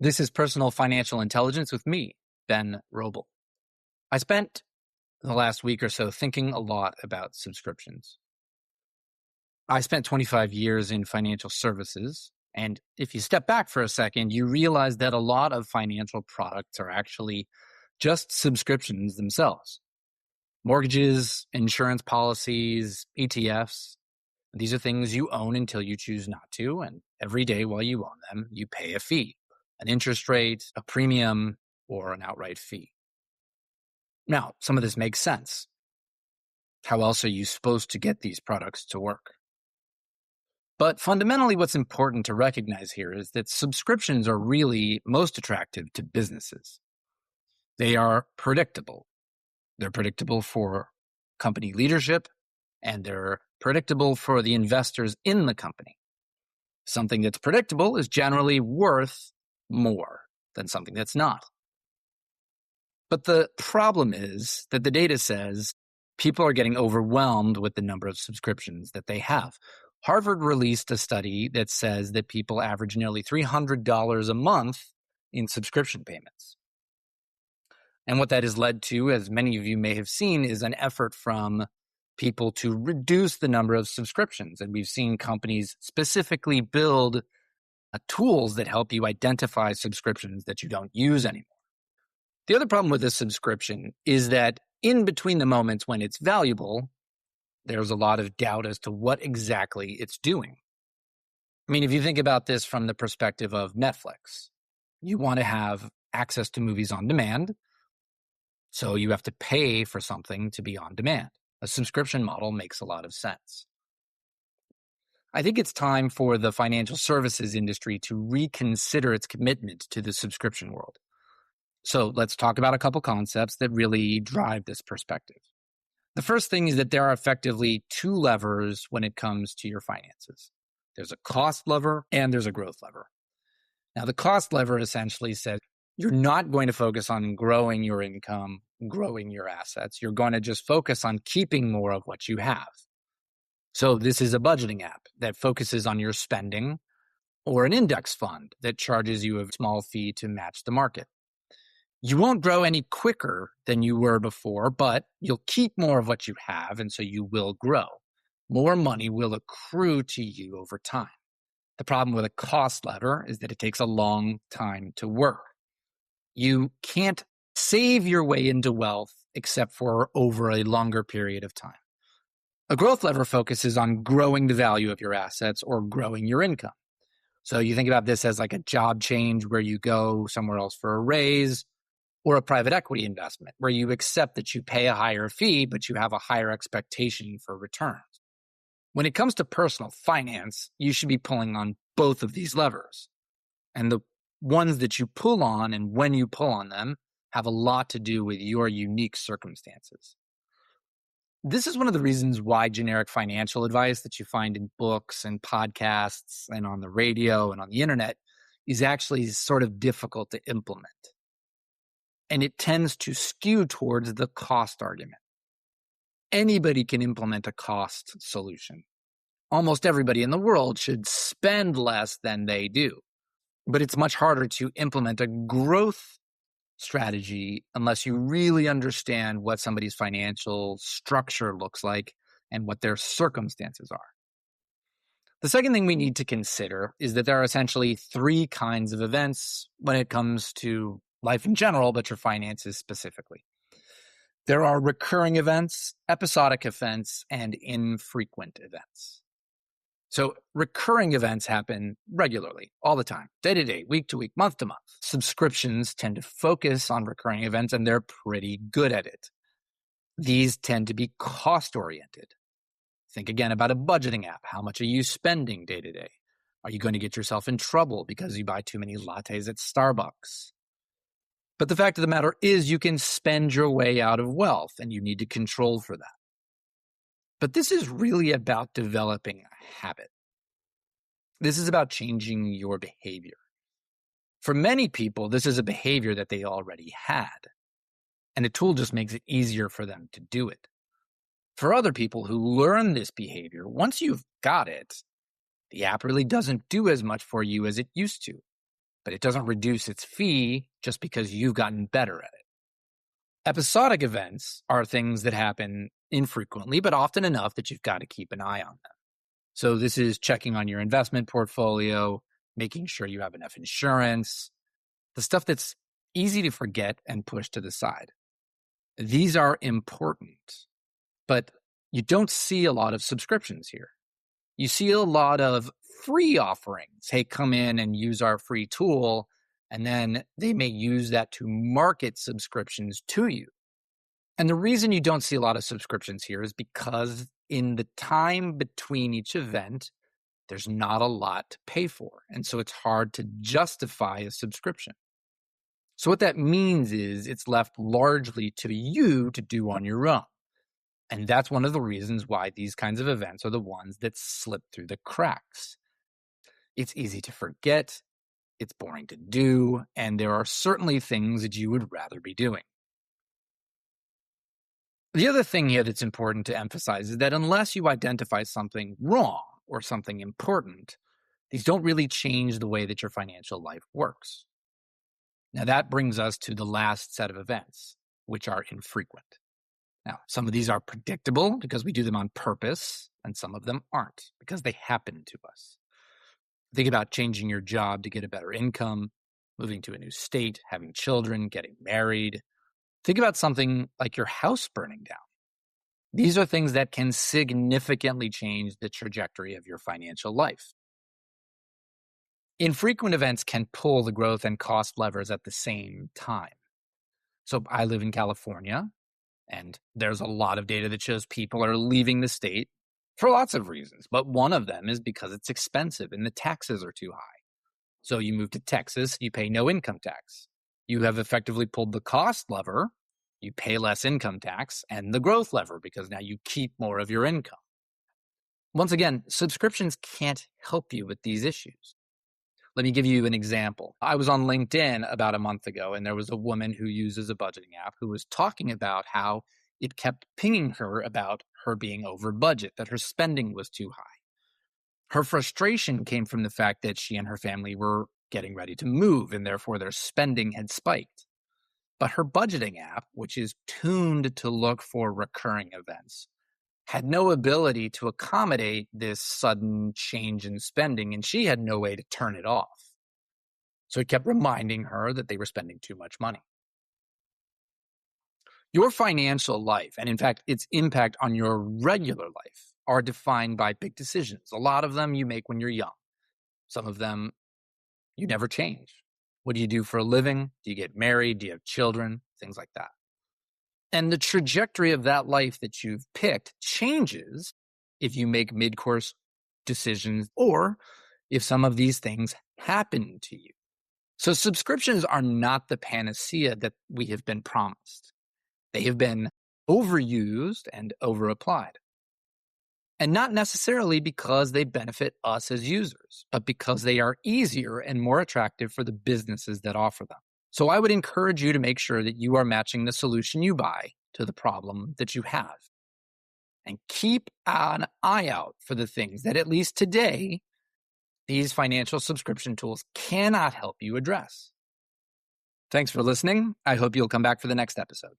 This is Personal Financial Intelligence with me, Ben Roble. I spent the last week or so thinking a lot about subscriptions. I spent 25 years in financial services, and if you step back for a second, you realize that a lot of financial products are actually just subscriptions themselves. Mortgages, insurance policies, ETFs, these are things you own until you choose not to, and every day while you own them, you pay a fee. An interest rate, a premium, or an outright fee. Now, some of this makes sense. How else are you supposed to get these products to work? But fundamentally, what's important to recognize here is that subscriptions are really most attractive to businesses. They are predictable. They're predictable for company leadership, and they're predictable for the investors in the company. Something that's predictable is generally worth more than something that's not. But the problem is that the data says people are getting overwhelmed with the number of subscriptions that they have. Harvard released a study that says that people average nearly $300 a month in subscription payments. And what that has led to, as many of you may have seen, is an effort from people to reduce the number of subscriptions. And we've seen companies specifically build tools that help you identify subscriptions that you don't use anymore. The other problem with a subscription is that in between the moments when it's valuable, there's a lot of doubt as to what exactly it's doing. I mean, if you think about this from the perspective of Netflix, you want to have access to movies on demand, so you have to pay for something to be on demand. A subscription model makes a lot of sense. I think it's time for the financial services industry to reconsider its commitment to the subscription world. So let's talk about a couple concepts that really drive this perspective. The first thing is that there are effectively two levers when it comes to your finances. There's a cost lever and there's a growth lever. Now, the cost lever essentially says you're not going to focus on growing your income, growing your assets. You're going to just focus on keeping more of what you have. So this is a budgeting app that focuses on your spending, or an index fund that charges you a small fee to match the market. You won't grow any quicker than you were before, but you'll keep more of what you have, and so you will grow. More money will accrue to you over time. The problem with a cost lever is that it takes a long time to work. You can't save your way into wealth except for over a longer period of time. A growth lever focuses on growing the value of your assets or growing your income. So you think about this as like a job change where you go somewhere else for a raise, or a private equity investment where you accept that you pay a higher fee, but you have a higher expectation for returns. When it comes to personal finance, you should be pulling on both of these levers. And the ones that you pull on and when you pull on them have a lot to do with your unique circumstances. This is one of the reasons why generic financial advice that you find in books and podcasts and on the radio and on the internet is actually sort of difficult to implement. And it tends to skew towards the cost argument. Anybody can implement a cost solution. Almost everybody in the world should spend less than they do. But it's much harder to implement a growth strategy unless you really understand what somebody's financial structure looks like and what their circumstances are. The second thing we need to consider is that there are essentially three kinds of events when it comes to life in general, but your finances specifically. There are recurring events, episodic events, and infrequent events. So recurring events happen regularly, all the time, day to day, week to week, month to month. Subscriptions tend to focus on recurring events, and they're pretty good at it. These tend to be cost-oriented. Think again about a budgeting app. How much are you spending day to day? Are you going to get yourself in trouble because you buy too many lattes at Starbucks? But the fact of the matter is you can spend your way out of wealth, and you need to control for that. But this is really about developing a habit. This is about changing your behavior. For many people, this is a behavior that they already had, and the tool just makes it easier for them to do it. For other people who learn this behavior, once you've got it, the app really doesn't do as much for you as it used to. but it doesn't reduce its fee just because you've gotten better at it. Episodic events are things that happen infrequently, but often enough that you've got to keep an eye on them. So this is checking on your investment portfolio, making sure you have enough insurance, the stuff that's easy to forget and push to the side. These are important, but you don't see a lot of subscriptions here. You see a lot of free offerings. Hey, come in and use our free tool. And then they may use that to market subscriptions to you. And the reason you don't see a lot of subscriptions here is because in the time between each event, there's not a lot to pay for. And so it's hard to justify a subscription. So what that means is it's left largely to you to do on your own. And that's one of the reasons why these kinds of events are the ones that slip through the cracks. It's easy to forget, it's boring to do, and there are certainly things that you would rather be doing. The other thing here that's important to emphasize is that unless you identify something wrong or something important, these don't really change the way that your financial life works. Now that brings us to the last set of events, which are infrequent. Now, some of these are predictable because we do them on purpose, and some of them aren't because they happen to us. Think about changing your job to get a better income, moving to a new state, having children, getting married. Think about something like your house burning down. These are things that can significantly change the trajectory of your financial life. Infrequent events can pull the growth and cost levers at the same time. So I live in California, and there's a lot of data that shows people are leaving the state for lots of reasons. But one of them is because it's expensive and the taxes are too high. So you move to Texas, you pay no income tax. You have effectively pulled the cost lever, you pay less income tax, and the growth lever because now you keep more of your income. Once again, subscriptions can't help you with these issues. Let me give you an example. I was on LinkedIn about a month ago, and there was a woman who uses a budgeting app who was talking about how it kept pinging her about her being over budget, that her spending was too high. Her frustration came from the fact that she and her family were getting ready to move, and therefore their spending had spiked. But her budgeting app, which is tuned to look for recurring events, had no ability to accommodate this sudden change in spending, and she had no way to turn it off. So it kept reminding her that they were spending too much money. Your financial life, and in fact, its impact on your regular life, are defined by big decisions. A lot of them you make when you're young. Some of them you never change. What do you do for a living? Do you get married? Do you have children? Things like that. And the trajectory of that life that you've picked changes if you make mid-course decisions or if some of these things happen to you. So subscriptions are not the panacea that we have been promised. They have been overused and overapplied. And not necessarily because they benefit us as users, but because they are easier and more attractive for the businesses that offer them. So I would encourage you to make sure that you are matching the solution you buy to the problem that you have. And keep an eye out for the things that, at least today, these financial subscription tools cannot help you address. Thanks for listening. I hope you'll come back for the next episode.